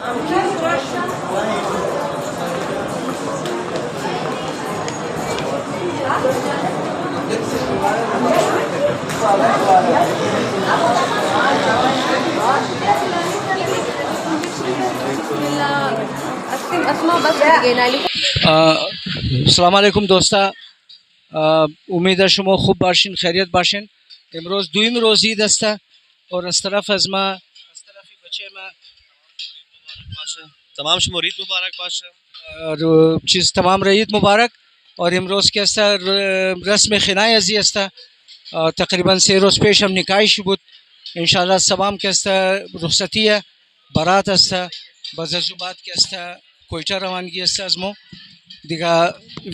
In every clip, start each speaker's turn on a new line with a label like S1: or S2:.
S1: अस्सलाम वालेकुम दोस्ता, उम्मीद है शुमा खूब बाशिन, खैरियत बाशिन। इमरोज़ दुइम रोज़ ईद अस्ता और अस तरफ अजमा अस तरफी बच्चे में
S2: तमाम शुमा ईद मुबारक बाशा
S1: और चीज़ तमाम ईद मुबारक। और इमरोज़ के अस्ता रस्म खिनाय अजी अस्ता तकरीबन 3 रोज़ पेश हम निकाय शुबुत इंशाल्लाह सवाम के अस्ता रुखसती है बारात अस्ता बज़ुबात के अस्ता कोयटा रवानगी अस्ता अजमो दिगा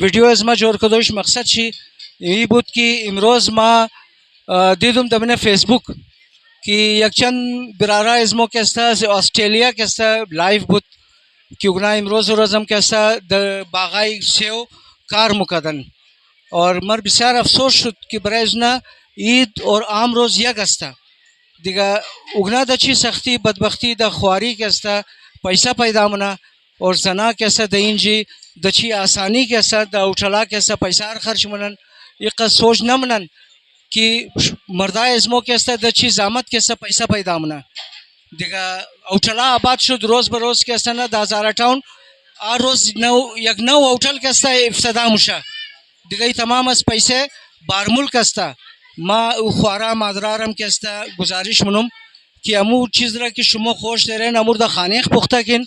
S1: वीडियो अजमा जोर कदोश मकसद शी यही बुत की इमरोज़ मा दीदुम दमने फेसबुक कि यकचंद बिरारा इज़मो के अस्ता ऑस्ट्रेलिया के अस्ता लाइव बुत क्योंकि इमरोज़ रोज़म के अस्ता द बागाई सेव कार मुकदन और मर बिसार अफसोस शुद कि बराजना ईद और आम रोज़ यक अस्ता दिगा उगना दची सख्ती बदबख्ती द ख्वारी के अस्ता पैसा पैदा मना और जना कैसा दीन जी दची आसानी कैसा द उठला कैसा पैसा खर्च मनन ये सोच न मनन कि मर्दा इज़मो कैसा दची जामत कैसा पैसा पैदा मना दिगा उठला आबाद शुद रोज़ बरोज़ कैसा ना 2058 आ रोज़ नौ यक नौ उठल कैसा इफ्सदा मुशा दिगाई तमाम अस पैसे बारमुल कैसा माँ ख्वारा मादरारम कैसा गुजारिश मनुम कि अमू चीज़ रहा कि शुमो खोश दे रहे नमुर्दा खाने पुख्ता किन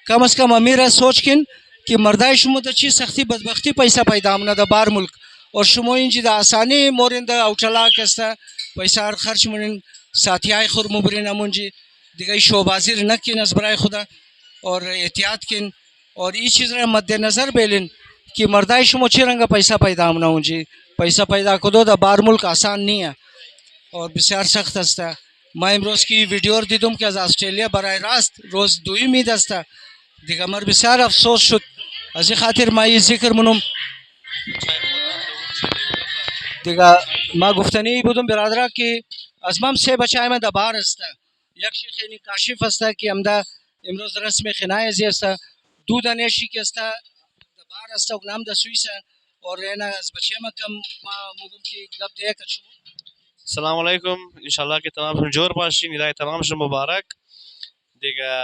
S1: कम अज़ कम अमीर सोच किन कि मर्दाई शुमो दची सख्ती बदबख्ती पैसा पैदा मना द बार मुल्क और शुमो इंजी द आसानी मोरिंद उठला कैसा पैसा खर्च मुनिन साथियाई खुर मुबरिन अमुंजी दिगाई शोबाजिर न किन अजबराय खुदा और एहतियात किन और ये चीज़ रहा मद्देनज़र बेलिन कि मर्दाई शुमो चिरंगा पैसा पैदा मना जी पैसा पैदा कदो द बार मुल्क आसान नहीं है और बिसार सख्त अस्ता मैं इमरोज़ की वीडियो दीदुम कि आज ऑस्ट्रेलिया बराह रास्त रोज़ दुई मीद अस्ता दिगा मर बिसार अफसोस शुद अजी खातिर माँ ये जिक्र मनुम दिगा माँ गुफ्तनी बुदुम बिरादरा कि अजमम से बचाए में दबार अस्ता यक्षी खैनी काशिफ अस्ता कि अमदा इमरोज़ रस्म खिनाय जी अस्ता दूध अनेशी के अस्ता दबार अस्ता नाम द सुईसा और रहना अज बच्चे में कम माँ मुगम की गप दे कछु।
S2: अस्सलाम वालेकुम इंशाल्लाह के तमाम जोर बाशी निदाय तमाम शुमा मुबारक दिगा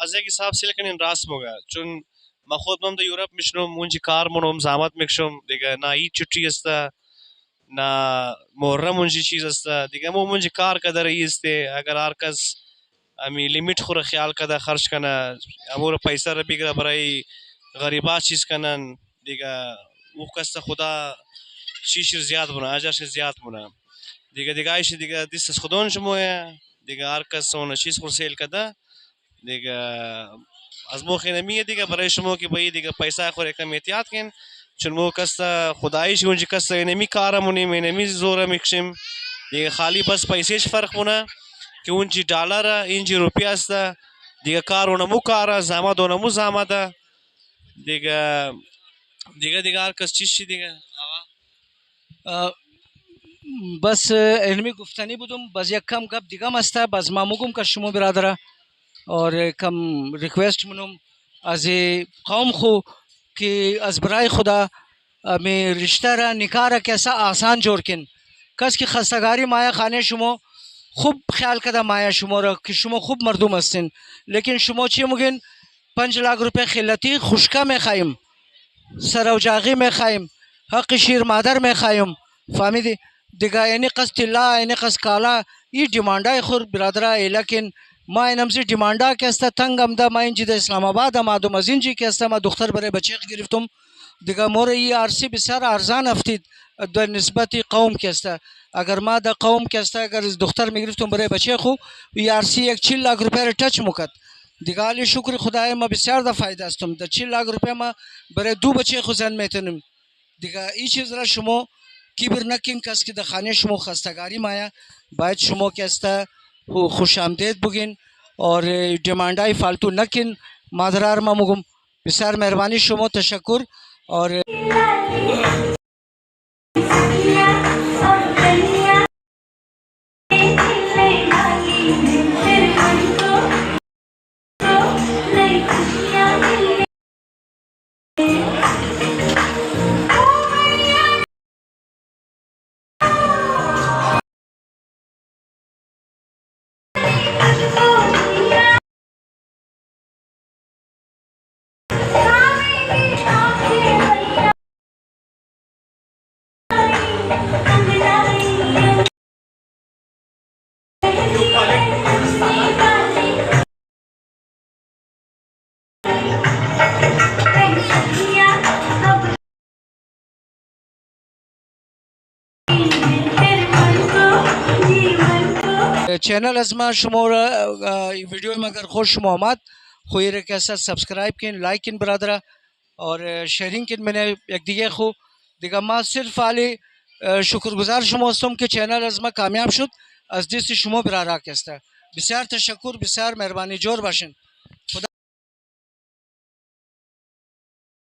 S2: अजे की साहब सिलकन इन रास मोगा चुन मखोद मम द यूरोप मिशनो मुंजी कार मनोम जामत मिक्शम दिगा ना ई छुट्टी अस्ता ना मुहर्रम मुंजी चीज़ अस्ता दिगा मो मुंजी कार कदर इस्ते अगर आरकस अमी लिमिट खुर ख्याल कदा खर्च करना अमूर पैसा रबी का बराई गरीबा चीज़ कनन दिगा वो कस्ता खुदा शीशर ज़्यादा बना अजर से ज़्यादा बना दिगा दिगा इसे दिगा दिस खुदोन शमो है दिगा आरकस सोना चीज़ खुर सेल कदा दिगा अज़मो खिनमी है दिगा बराई शमो की भाई दिगा पैसा खुर एक एहतियात किन चुनमो कस्ता खुदाइश गुंजी कस्ता इनमी कारा मुनी में इनमी जोरा मिक्शिम दिगा खाली बस पैसे फ़र्क मुना कि उनकी डॉलर इंजी रुपया अस्ता दिगा कार होना मु कारा जामत होना मु जामता दिगा दिगा दिगा आरकस चीज़ दिगा
S1: बस इनमी गुफ्तनी बुदुम बस एक कम गप दिगम अस्ता बस मामुगुम का शुमो बिरादरा और कम रिक्वेस्ट मनुम अजे कौम खो कि अजबराय खुदा में रिश्ता रा निकारा कैसा आसान जोड़ किन कस की खस्तगारी माया खाने शुमो खूब ख्याल कदा माया शुमो रख कि शुमो खूब मर्दुम हस्तिन लेकिन शुमो ची मुगिन 5 लाख रुपये खिलती खुशका में खाइम सरौजागी में खाइम हक शीर मादर में खाइम फामिदी दिगा एने कस तिल्ला एने कस काला ये डिमांडा खुर बिरादरा लेकिन माँ इनम से डिमांडा कैसा तंग अमदा माँ इंजी इस्लामाबाद अमादो मजीन जी कैसा माँ दुख्तर बरे बच्चे गिरफ्तुम दिगा मोर ये आरसी बिसार अरजान हफ्ती द नस्बती कौम कैसा अगर माँ द कौम कैसा अगर इस दुख्तर में गिरफ्तुम बरे बच्चे खो ये आरसी 1 लाख रुपये टच मुकत दिगाली शुक्र खुदाए माँ बिसार द फ़ायदा तुम द 6 लाख रुपये माँ बरे 2 बच्चे खुजन में तनम दिगा ये चीज़ रा शुमो किबिर नकिन कस की द खाने शुमो खस्तगारी माया बायत शुमो कैसा खुश आमदेद बुगिन और डिमांडाई फालतू नकिन मादरार मा मुगम बिसार मेहरबानी शुमो तशक्कुर और
S3: ले
S1: چینل از ما شما را ویدیو ما اگر خوش شما آمد خوی را که سبسکرایب کن، لایک کن برادر، اور شیرینگ کن من یک دیگه خو دیگه. ما صرف علی شکرگزار شما هستم که چینل از ما کامیاب شد از دست شما برادر است. بسیار تشکر، بسیار مهربانی، جور باشین.